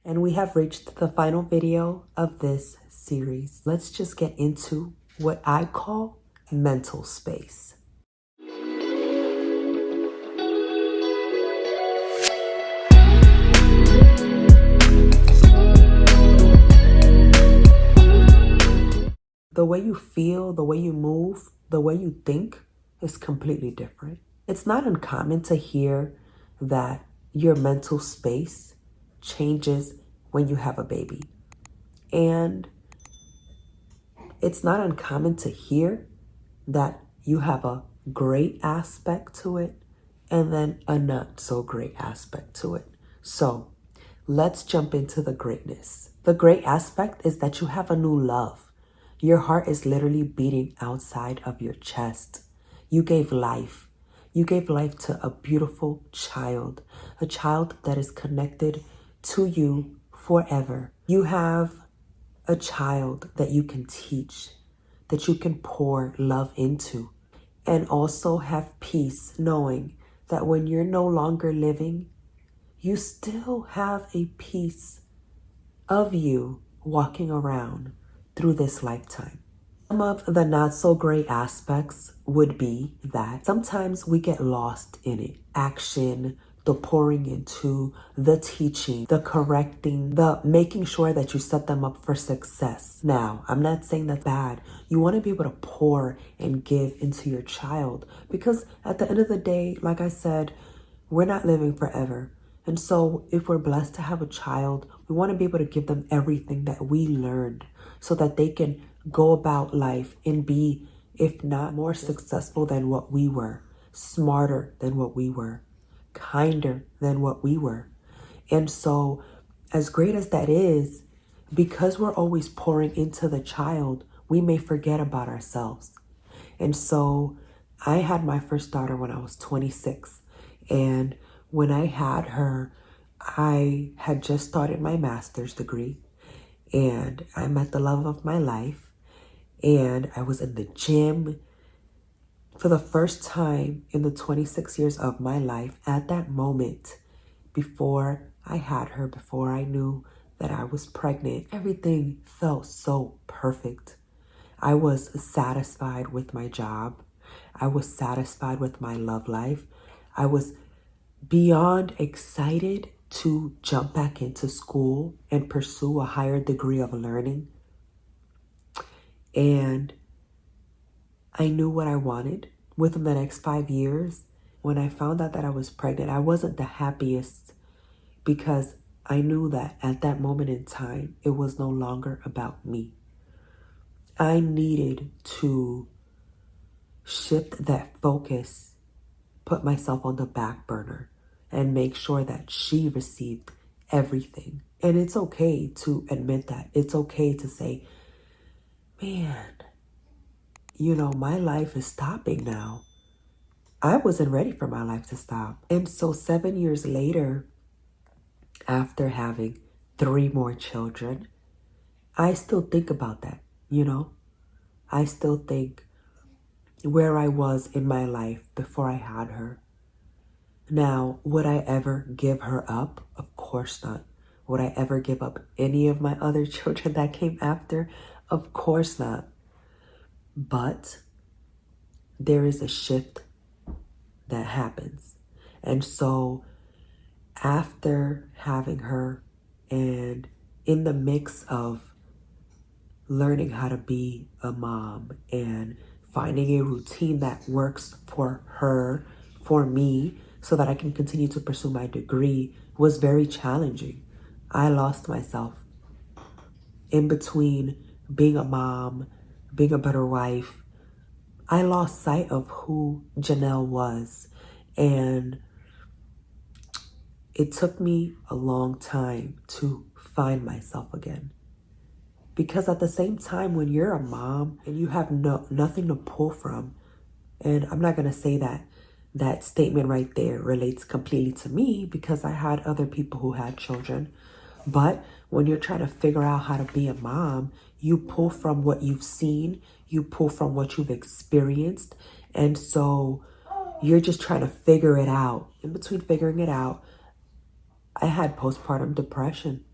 And we have reached the final video of this series. Let's just get into what I call mental space. The way you feel, the way you move, the way you think is completely different. It's not uncommon to hear that your mental space changes when you have a baby. And it's not uncommon to hear that you have a great aspect to it and then a not so great aspect to it. So let's jump into the greatness. The great aspect is that you have a new love. Your heart is literally beating outside of your chest. You gave life. You gave life to a beautiful child, a child that is connected to you forever. You have a child that you can teach, that you can pour love into, and also have peace knowing that when you're no longer living, you still have a piece of you walking around through this lifetime. Some of the not so great aspects would be that sometimes we get lost in it. Action, the pouring into, the teaching, the correcting, the making sure that you set them up for success. Now, I'm not saying that's bad. You want to be able to pour and give into your child because at the end of the day, like I said, we're not living forever. And so if we're blessed to have a child, we want to be able to give them everything that we learned so that they can go about life and be, if not more successful than what we were, smarter than what we were, kinder than what we were. And so as great as that is, because we're always pouring into the child, we may forget about ourselves. And so I had my first daughter when I was 26. And when I had her, I had just started my master's degree and I met the love of my life. And I was in the gym for the first time in the 26 years of my life. At that moment, before I had her, before I knew that I was pregnant, everything felt so perfect. I was satisfied with my job. I was satisfied with my love life. I was beyond excited to jump back into school and pursue a higher degree of learning. And I knew what I wanted within the next 5 years. When I found out that I was pregnant, I wasn't the happiest because I knew that at that moment in time, it was no longer about me. I needed to shift that focus, put myself on the back burner, and make sure that she received everything. And it's okay to admit that. It's okay to say, man, my life is stopping now. I wasn't ready for my life to stop. And so 7 years later, after having 3 more children, I still think about that, I still think where I was in my life before I had her. Now, would I ever give her up? Of course not. Would I ever give up any of my other children that came after? Of course not. But there is a shift that happens. And so after having her and in the mix of learning how to be a mom and finding a routine that works for her, for me, so that I can continue to pursue my degree was very challenging. I lost myself in between being a mom, being a better wife. I lost sight of who Janelle was. And it took me a long time to find myself again. Because at the same time, when you're a mom and you have nothing to pull from, and I'm not going to say that statement right there relates completely to me because I had other people who had children. But when you're trying to figure out how to be a mom, you pull from what you've seen, you pull from what you've experienced. And so you're just trying to figure it out. In between figuring it out, I had postpartum depression.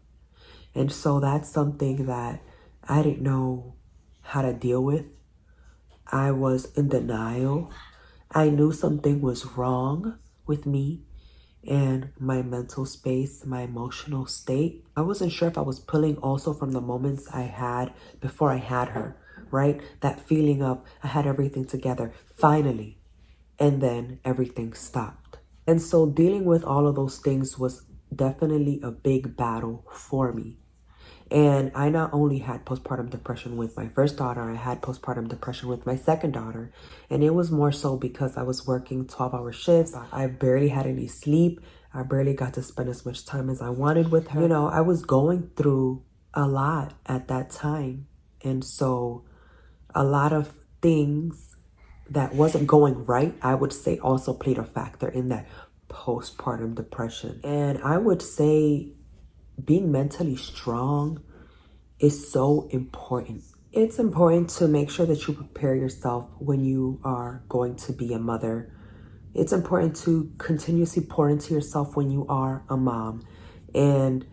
And so that's something that I didn't know how to deal with. I was in denial. I knew something was wrong with me and my mental space, my emotional state. I wasn't sure if I was pulling also from the moments I had before I had her, right? That feeling of I had everything together, finally, and then everything stopped. And so dealing with all of those things was definitely a big battle for me. And I not only had postpartum depression with my first daughter, I had postpartum depression with my second daughter. And it was more so because I was working 12-hour shifts. I barely had any sleep. I barely got to spend as much time as I wanted with her. You know, I was going through a lot at that time. And so a lot of things that wasn't going right, I would say also played a factor in that postpartum depression. And I would say being mentally strong is so important. It's important to make sure that you prepare yourself when you are going to be a mother. It's important to continuously pour into yourself when you are a mom. And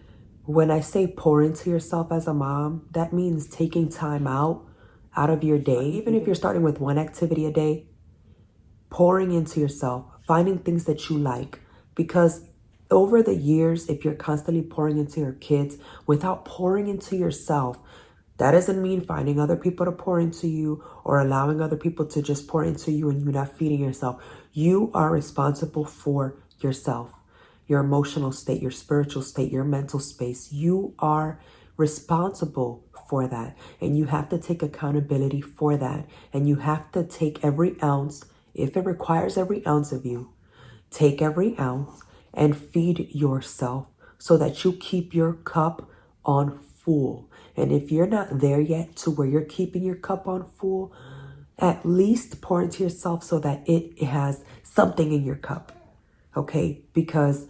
when I say pour into yourself as a mom, that means taking time out of your day. Even if you're starting with one activity a day, pouring into yourself, finding things that you like. Because over the years, if you're constantly pouring into your kids without pouring into yourself, that doesn't mean finding other people to pour into you or allowing other people to just pour into you and you not feeding yourself. You are responsible for yourself, your emotional state, your spiritual state, your mental space. You are responsible for that. And you have to take accountability for that. And you have to take every ounce, if it requires every ounce of you, take every ounce and feed yourself so that you keep your cup on full. And if you're not there yet to where you're keeping your cup on full, at least pour into yourself so that it has something in your cup. Okay? Because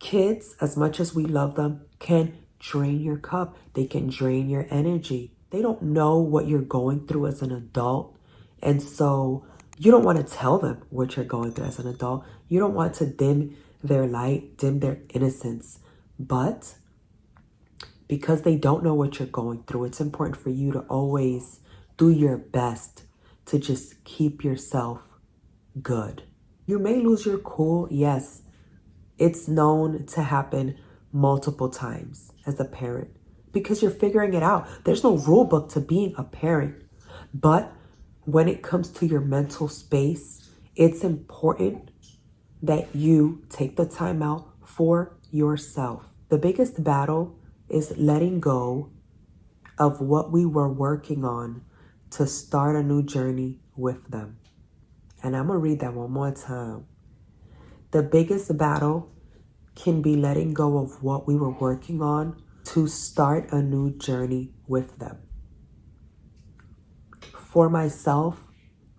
kids, as much as we love them, can drain your cup. They can drain your energy. They don't know what you're going through as an adult. And so you don't want to tell them what you're going through as an adult. You don't want to dim their light, dim their innocence. But because they don't know what you're going through, it's important for you to always do your best to just keep yourself good. You may lose your cool, yes. It's known to happen multiple times as a parent because you're figuring it out. There's no rule book to being a parent. But when it comes to your mental space, it's important that you take the time out for yourself. The biggest battle is letting go of what we were working on to start a new journey with them. And I'm going to read that one more time. The biggest battle can be letting go of what we were working on to start a new journey with them. For myself,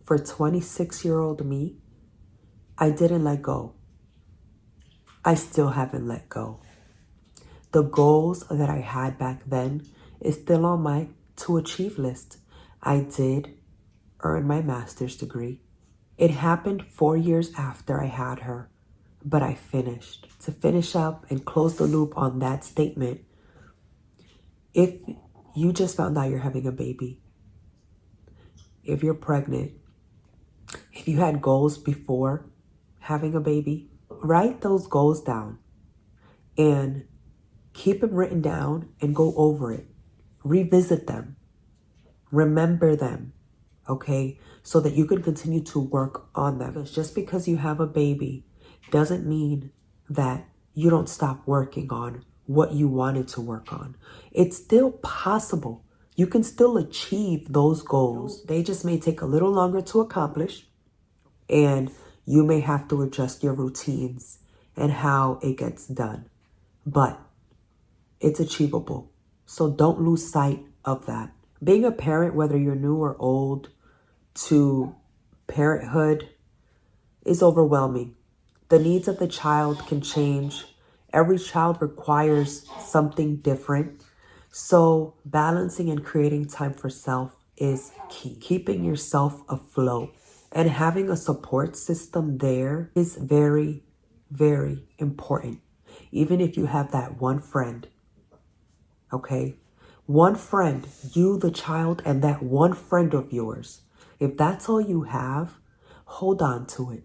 for 26-year-old me, I didn't let go. I still haven't let go. The goals that I had back then is still on my to achieve list. I did earn my master's degree. It happened 4 years after I had her, but I finished. To finish up and close the loop on that statement, if you just found out you're having a baby, if you're pregnant, if you had goals before having a baby, write those goals down and keep them written down and go over it. Revisit them. Remember them, okay? So that you can continue to work on them. Because just because you have a baby doesn't mean that you don't stop working on what you wanted to work on. It's still possible. You can still achieve those goals. They just may take a little longer to accomplish, and you may have to adjust your routines and how it gets done. But it's achievable. So don't lose sight of that. Being a parent, whether you're new or old to parenthood, is overwhelming. The needs of the child can change. Every child requires something different. So balancing and creating time for self is key. Keeping yourself afloat and having a support system there is very, very important. Even if you have that one friend okay? One friend, you, the child, and that one friend of yours. If that's all you have, hold on to it.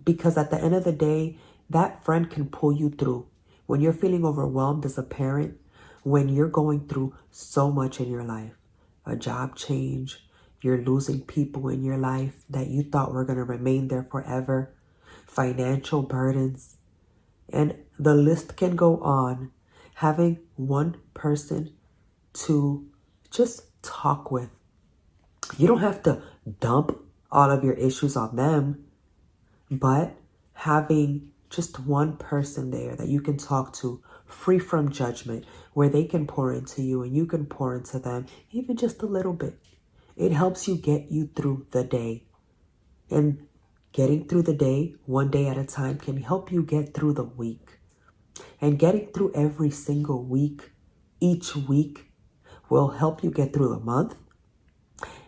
Because at the end of the day, that friend can pull you through. When you're feeling overwhelmed as a parent, when you're going through so much in your life, a job change, you're losing people in your life that you thought were going to remain there forever, financial burdens, and the list can go on. Having one person to just talk with. You don't have to dump all of your issues on them, but having just one person there that you can talk to, free from judgment, where they can pour into you and you can pour into them, even just a little bit. It helps you get you through the day. And getting through the day, one day at a time, can help you get through the week. And getting through every single week, each week, will help you get through the month.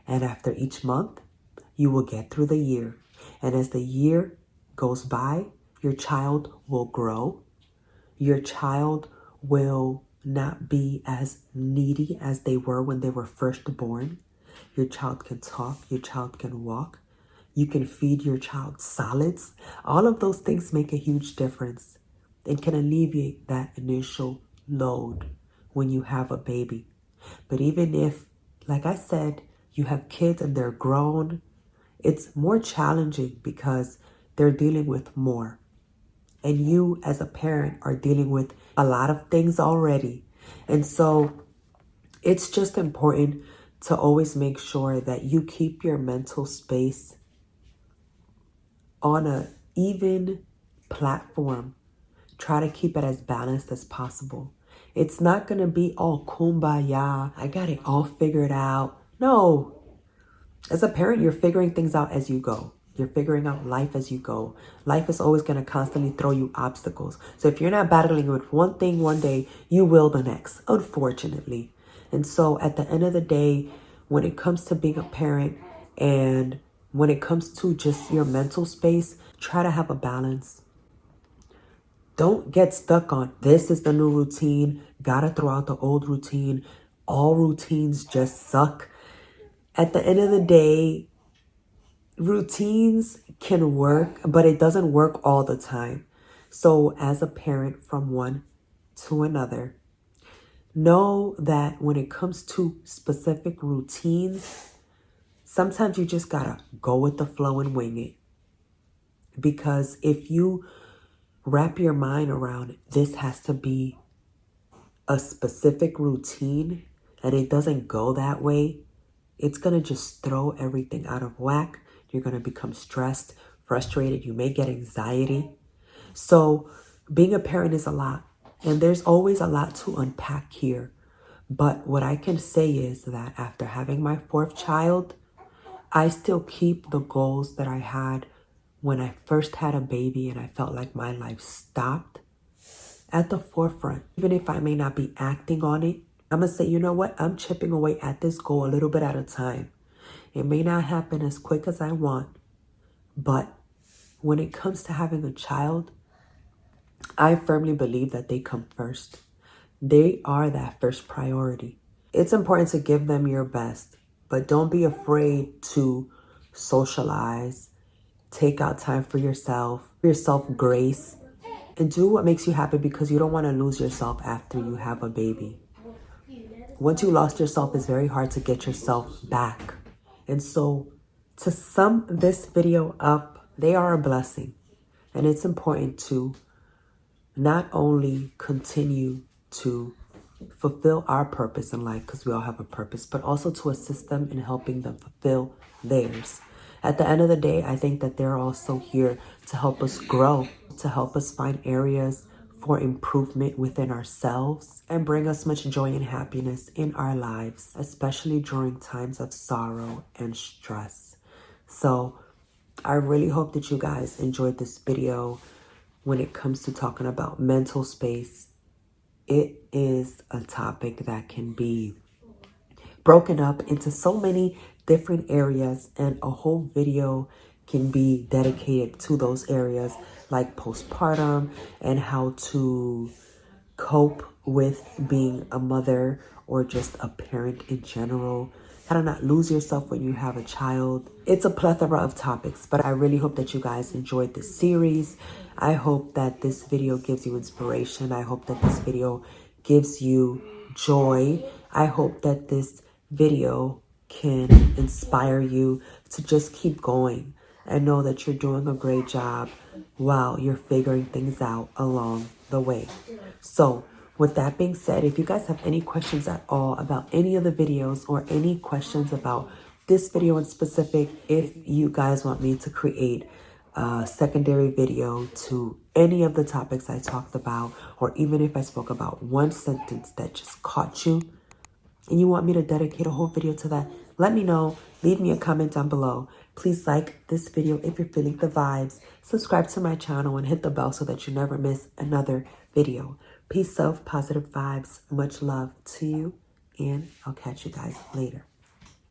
And after each month, you will get through the year. And as the year goes by, your child will grow. Your child will not be as needy as they were when they were first born. Your child can talk. Your child can walk. You can feed your child solids. All of those things make a huge difference and can alleviate that initial load when you have a baby. But even if, like I said, you have kids and they're grown, it's more challenging because they're dealing with more. And you as a parent are dealing with a lot of things already. And so it's just important to always make sure that you keep your mental space on an even platform. Try to keep it as balanced as possible. It's not going to be all kumbaya. I got it all figured out. No. As a parent, you're figuring things out as you go. You're figuring out life as you go. Life is always going to constantly throw you obstacles. So if you're not battling with one thing one day, you will the next, unfortunately. And so at the end of the day, when it comes to being a parent and when it comes to just your mental space, try to have a balance. Don't get stuck on this is the new routine. Gotta throw out the old routine. All routines just suck. At the end of the day, routines can work, but it doesn't work all the time. So as a parent from one to another, know that when it comes to specific routines, sometimes you just gotta go with the flow and wing it. Because if you wrap your mind around this has to be a specific routine and it doesn't go that way, it's going to just throw everything out of whack. You're going to become stressed, frustrated. You may get anxiety. So being a parent is a lot. And there's always a lot to unpack here. But what I can say is that after having my fourth child, I still keep the goals that I had when I first had a baby and I felt like my life stopped at the forefront. Even if I may not be acting on it, I'm going to say, you know what? I'm chipping away at this goal a little bit at a time. It may not happen as quick as I want, but when it comes to having a child, I firmly believe that they come first. They are that first priority. It's important to give them your best, but don't be afraid to socialize, take out time for yourself, grace, and do what makes you happy because you don't want to lose yourself after you have a baby. Once you lost yourself, it's very hard to get yourself back. And so to sum this video up, they are a blessing. And it's important to not only continue to fulfill our purpose in life, because we all have a purpose, but also to assist them in helping them fulfill theirs. At the end of the day, I think that they're also here to help us grow, to help us find areas for improvement within ourselves and bring us much joy and happiness in our lives, especially during times of sorrow and stress. So I really hope that you guys enjoyed this video. When it comes to talking about mental space, it is a topic that can be broken up into so many different areas, and a whole video can be dedicated to those areas, like postpartum and how to cope with being a mother or just a parent in general, how to not lose yourself when you have a child. It's a plethora of topics, but I really hope that you guys enjoyed this series. I hope that this video gives you inspiration. I hope that this video gives you joy. I hope that this video can inspire you to just keep going and know that you're doing a great job while you're figuring things out along the way. So with that being said, if you guys have any questions at all about any of the videos or any questions about this video in specific, if you guys want me to create a secondary video to any of the topics I talked about, or even if I spoke about one sentence that just caught you and you want me to dedicate a whole video to that, let me know. Leave me a comment down below. Please like this video if you're feeling the vibes. Subscribe to my channel and hit the bell so that you never miss another video. Peace, self, positive vibes. Much love to you, and I'll catch you guys later.